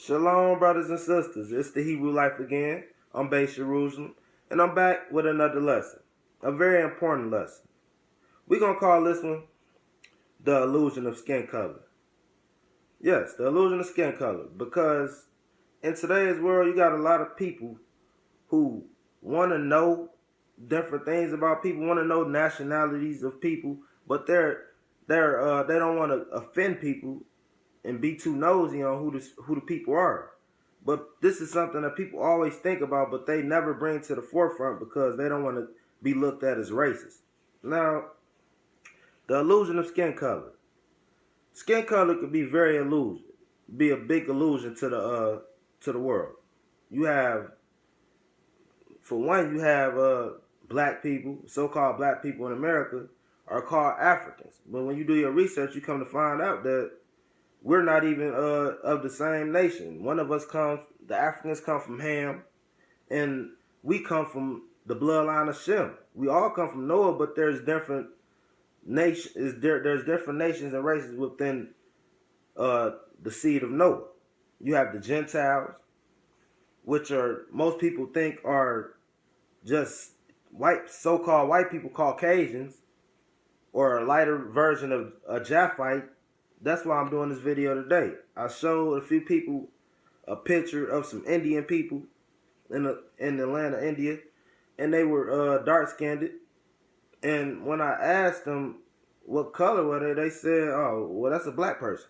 Shalom, brothers and sisters. It's the Hebrew Life again. I'm Base Jerusalem, and I'm back with another lesson. A very important lesson. We're going to call this one the illusion of skin color. Yes, the illusion of skin color. Because in today's world, you got a lot of people who want to know different things about people, want to know nationalities of people, but they don't want to offend people and be too nosy on who the people are. But this is something that people always think about, but they never bring to the forefront because they don't want to be looked at as racist. Now, the illusion of skin color. Skin color could be be a big illusion to the world. You have, for one, black people, so-called black people in America are called Africans. But when you do your research, you come to find out that we're not even of the same nation. The Africans come from Ham, and we come from the bloodline of Shem. We all come from Noah, but there's different nations. There's different nations and races within the seed of Noah. You have the Gentiles, which most people think are just so-called white people, Caucasians, or a lighter version of a Japhite. That's why I'm doing this video today. I showed a few people a picture of some Indian people in the land of India, and they were dark-skinned. And when I asked them what color were they said, "Oh, well, that's a black person."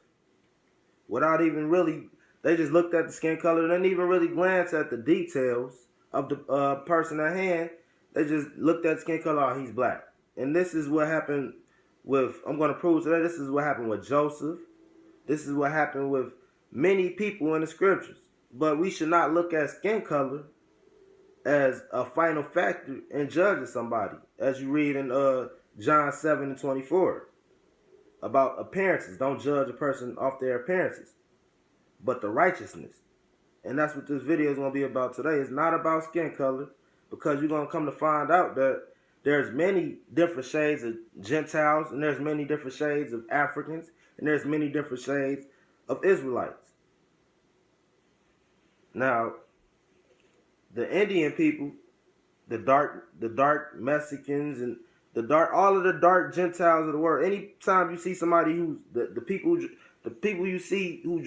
Without even really, they just looked at the skin color. They didn't even really glance at the details of the person at hand. They just looked at skin color. Oh, he's black. And this is what happened I'm going to prove today, this is what happened with Joseph. This is what happened with many people in the scriptures. But we should not look at skin color as a final factor in judging somebody. As you read in John 7:24 about appearances. Don't judge a person off their appearances, but the righteousness. And that's what this video is going to be about today. It's not about skin color, because you're going to come to find out that there's many different shades of Gentiles, and there's many different shades of Africans, and there's many different shades of Israelites. Now, the Indian people, the dark Mexicans, and all of the dark Gentiles of the world. Anytime you see somebody who's the people you see who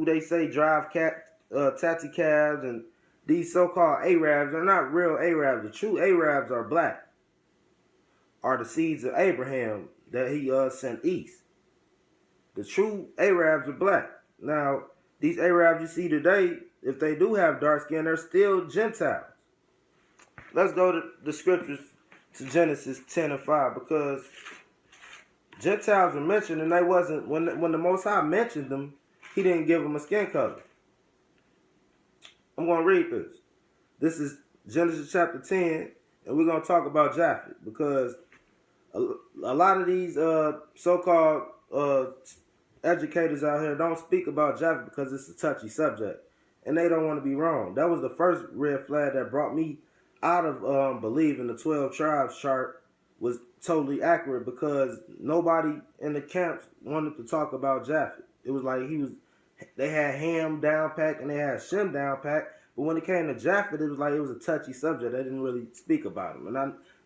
they say drive taxi cabs, and these so-called Arabs are not real Arabs. The true Arabs are black. Are the seeds of Abraham that he sent east. The true Arabs are black. Now, these Arabs you see today, if they do have dark skin, they're still Gentiles. Let's go to the scriptures, to Genesis 10:5, because Gentiles were mentioned, and they wasn't, when the Most High mentioned them, he didn't give them a skin color. I'm going to read this. This is Genesis chapter 10, and we're going to talk about Japheth, because a lot of these so-called educators out here don't speak about Japheth because it's a touchy subject, and they don't want to be wrong. That was the first red flag that brought me out of believing the 12 tribes chart was totally accurate, because nobody in the camps wanted to talk about Japheth. It was like they had Ham down pat and they had Shem down pat, but when it came to Japheth, it was like it was a touchy subject. They didn't really speak about him,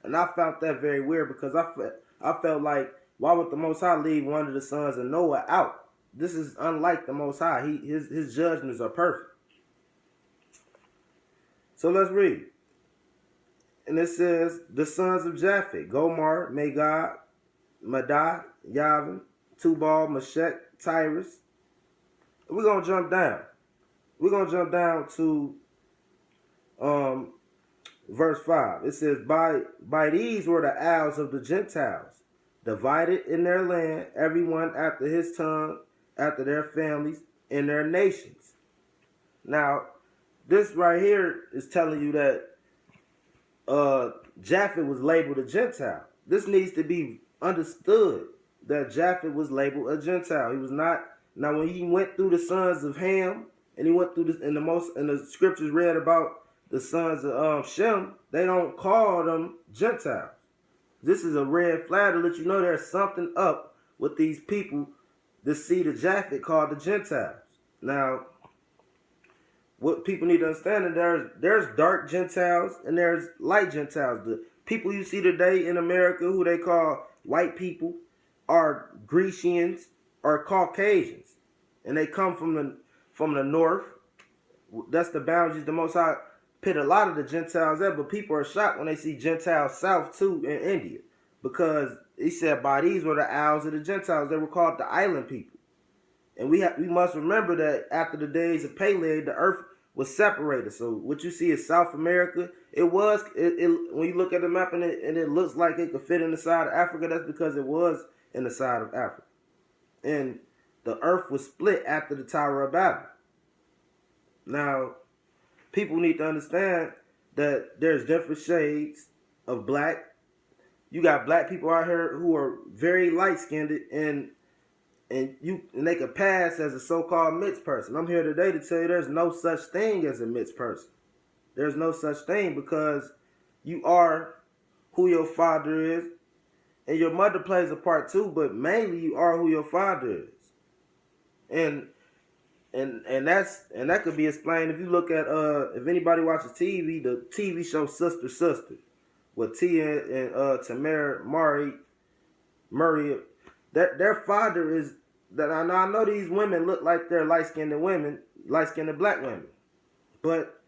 and I found that very weird, because I felt like, why would the Most High leave one of the sons of Noah out? This is unlike the Most High. His judgments are perfect. So let's read. And it says, the sons of Japheth: Gomer, Magog, Madai, Yavin, Tubal, Meshech, Tyrus. We're going to jump down. We're going to jump down to verse 5. It says, by these were the isles of the Gentiles, divided in their land, everyone after his tongue, after their families, in their nations. Now, this right here is telling you that Japheth was labeled a Gentile. This needs to be understood, that Japheth was labeled a Gentile. He was not. Now, when he went through the sons of Ham, and he went through in the scriptures read about the sons of Shem, they don't call them Gentiles. This is a red flag to let you know there's something up with these people, the seed of Japheth, called the Gentiles. Now, what people need to understand is there's dark Gentiles and there's light Gentiles. The people you see today in America, who they call white people, are Grecians or Caucasians, and they come from the north. That's the boundaries the Most High put a lot of the Gentiles at, but people are shocked when they see Gentiles south too in India, because he said by these were the isles of the Gentiles. They were called the island people. And we must remember that after the days of Peleg, the earth was separated. So what you see is South America. When you look at the map and it looks like it could fit in the side of Africa, that's because it was in the side of Africa. And the earth was split after the Tower of Babel. Now, people need to understand that there's different shades of black. You got black people out here who are very light-skinned and they could pass as a so-called mixed person. I'm here today to tell you there's no such thing as a mixed person. There's no such thing, because you are who your father is, and your mother plays a part too, but mainly you are who your father is. And that could be explained if you look at if anybody watches TV, the TV show Sister Sister with Tia and Tamara Murray. That their father is that I know these women look like they're light-skinned black women. But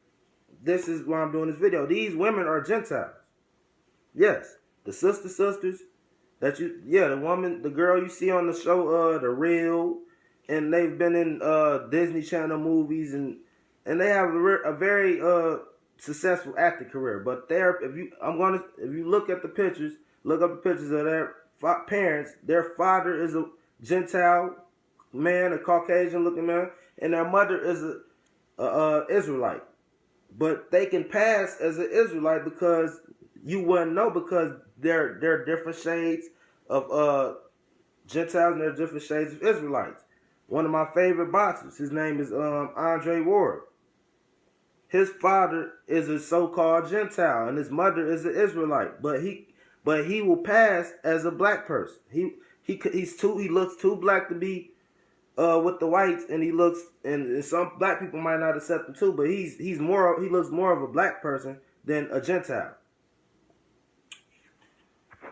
this is why I'm doing this video. These women are Gentiles. Yes. The sisters the girl you see on the show, The Real, and they've been in Disney Channel movies and they have a very successful acting career. But if you look at the pictures, look up the pictures of their parents, their father is a Gentile man, a Caucasian looking man, and their mother is a Israelite. But they can pass as an Israelite because you wouldn't know, because they're different shades of Gentiles and they're different shades of Israelites. One of my favorite boxers, his name is Andre Ward. His father is a so-called Gentile and his mother is an Israelite, but he will pass as a black person. He looks too black to be with the whites, and some black people might not accept him too, but he looks more of a black person than a Gentile.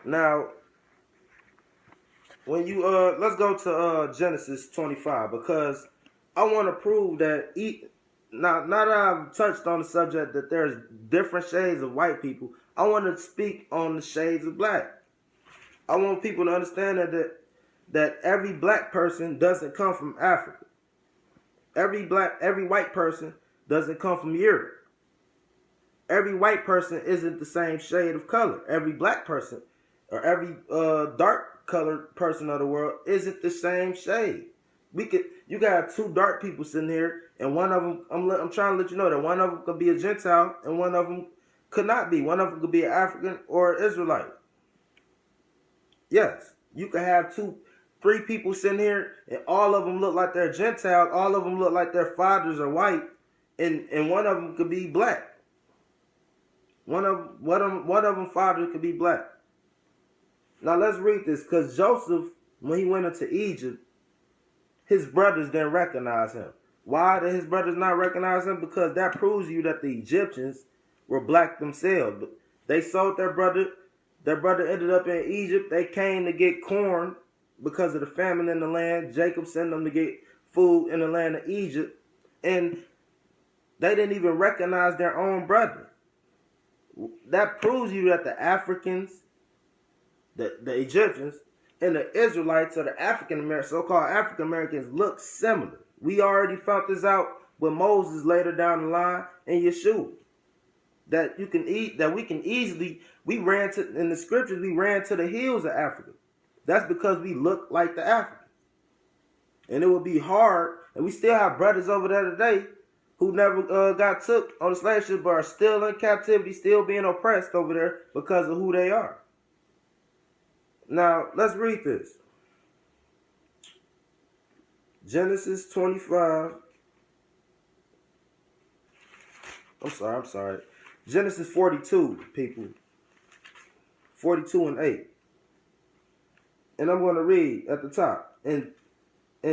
Now, when you let's go to Genesis 25, because I want to prove that now that I've touched on the subject that there's different shades of white people, I want to speak on the shades of black. I want people to understand that every black person doesn't come from Africa. Every white person doesn't come from Europe. Every white person isn't the same shade of color. Every black person or every dark colored person of the world isn't the same shade. You got two dark people sitting here, and one of them, I'm trying to let you know that one of them could be a Gentile and one of them could not be. One of them could be an African or an Israelite. Yes, you could have three people sitting here, and all of them look like they're Gentiles. All of them look like their fathers are white, and one of them could be black. One of them fathers could be black. Now let's read this, because Joseph, when he went into Egypt, his brothers didn't recognize him. Why did his brothers not recognize him? Because that proves you that the Egyptians were black themselves. They sold their brother. Their brother ended up in Egypt. They came to get corn because of the famine in the land. Jacob sent them to get food in the land of Egypt. And they didn't even recognize their own brother. That proves you that the Africans, the Egyptians, and the Israelites, or the so-called African Americans, look similar. We already found this out with Moses later down the line in Yeshua. That we ran to the hills of Africa. That's because we look like the Africans. And it would be hard, and we still have brothers over there today who never got took on the slave ship, but are still in captivity, still being oppressed over there because of who they are. Now, let's read this. Genesis 25. I'm sorry. Genesis 42, people. 42 and 8. And I'm going to read at the top. And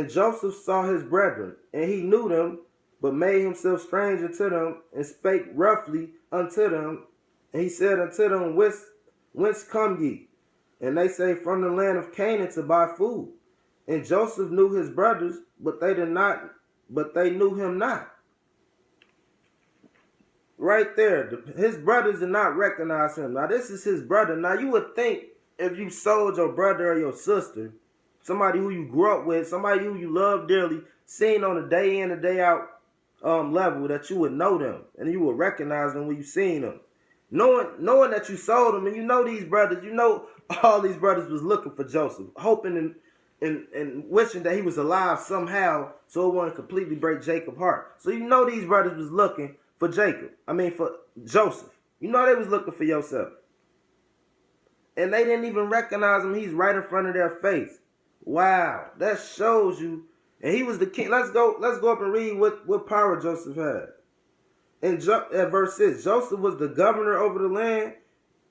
Joseph saw his brethren, and he knew them, but made himself strange unto them, and spake roughly unto them. And he said unto them, Whence come ye? And they say, From the land of Canaan to buy food. And Joseph knew his brothers, but they knew him not. Right there, his brothers did not recognize him. Now this is his brother. Now you would think if you sold your brother or your sister, somebody who you grew up with, somebody who you love dearly, seen on a day in and day out level, that you would know them and you would recognize them when you seen them. Knowing that you sold them, and you know these brothers, you know all these brothers was looking for Joseph, hoping and wishing that he was alive somehow so it wouldn't completely break Jacob's heart. So you know these brothers was looking for for Joseph. You know they was looking for Joseph. And they didn't even recognize him. He's right in front of their face. Wow, that shows you. And he was the king. Let's go up and read what power Joseph had. At verse 6, Joseph was the governor over the land,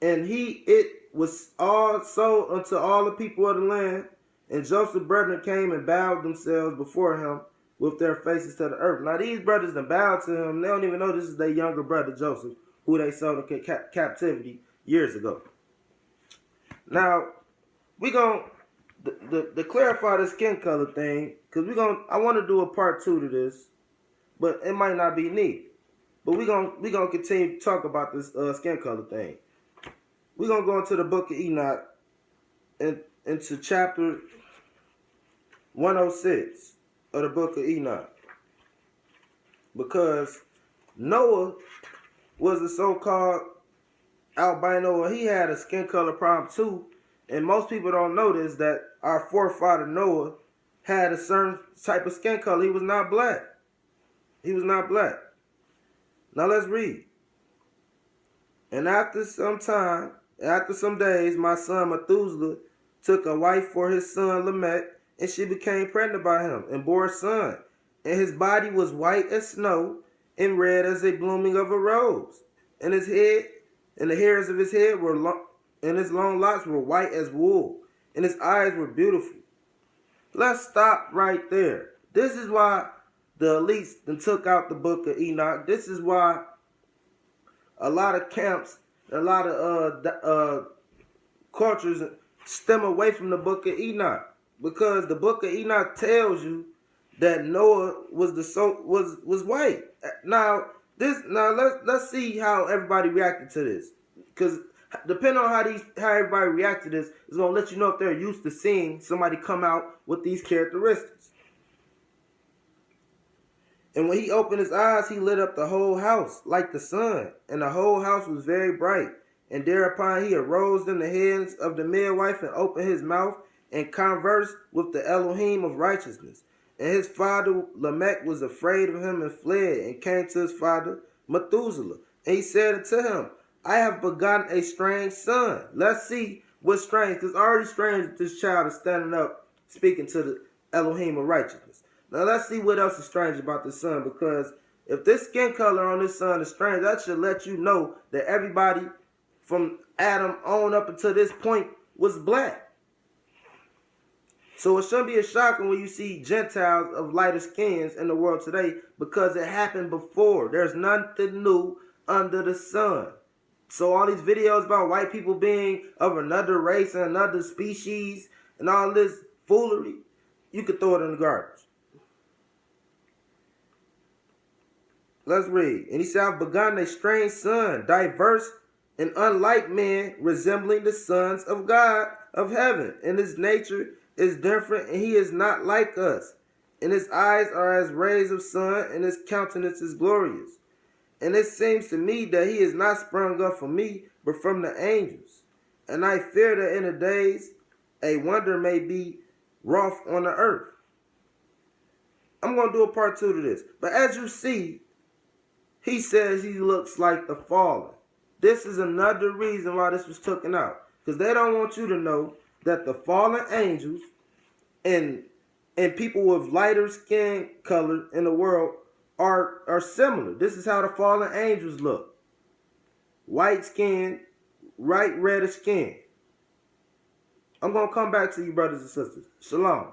and it was all sold unto all the people of the land. And Joseph's brethren came and bowed themselves before him with their faces to the earth. Now these brothers that bowed to him, they don't even know this is their younger brother Joseph, who they sold in captivity years ago. Now we gonna to clarify the skin color thing, because I want to do a part 2 to this, but it might not be neat. But we gonna continue to talk about this skin color thing. We're gonna go into the book of Enoch and into chapter 106 of the book of Enoch, because Noah was a so-called albino, and he had a skin color problem too. And most people don't know this, that our forefather Noah had a certain type of skin color. He was not black. He was not black. Now let's read. And after some days, my son Methuselah took a wife for his son Lamech, and she became pregnant by him and bore a son. And his body was white as snow and red as a blooming of a rose. And his head and the hairs of his head were long, and his long locks were white as wool, and his eyes were beautiful. Let's stop right there. This is why the elites then took out the book of Enoch. This is why a lot of camps, a lot of cultures stem away from the book of Enoch, because the book of Enoch tells you that Noah was white. Now let's see how everybody reacted to this, because depending on how everybody reacts to this is gonna let you know if they're used to seeing somebody come out with these characteristics. And when he opened his eyes, he lit up the whole house like the sun, and the whole house was very bright. And thereupon he arose in the hands of the midwife and opened his mouth and conversed with the Elohim of righteousness. And his father Lamech was afraid of him and fled and came to his father Methuselah. And he said unto him, I have begotten a strange son. Let's see what's strange, because already strange that this child is standing up speaking to the Elohim of righteousness. Now let's see what else is strange about this son, because if this skin color on this son is strange, that should let you know that everybody from Adam on up until this point was black. So it shouldn't be a shocking when you see Gentiles of lighter skins in the world today, because it happened before. There's nothing new under the sun. So all these videos about white people being of another race and another species and all this foolery, you could throw it in the garbage. Let's read. And he said, I've begotten a strange son, diverse and unlike men, resembling the sons of God of heaven. And his nature is different, and he is not like us. And his eyes are as rays of sun, and his countenance is glorious. And it seems to me that he is not sprung up from me, but from the angels. And I fear that in the days a wonder may be wrought on the earth. I'm going to do a part 2 to this. But as you see, he says he looks like the fallen. This is another reason why this was taken out. Because they don't want you to know that the fallen angels and people with lighter skin color in the world are similar. This is how the fallen angels look. White skin, reddish skin. I'm going to come back to you, brothers and sisters. Shalom.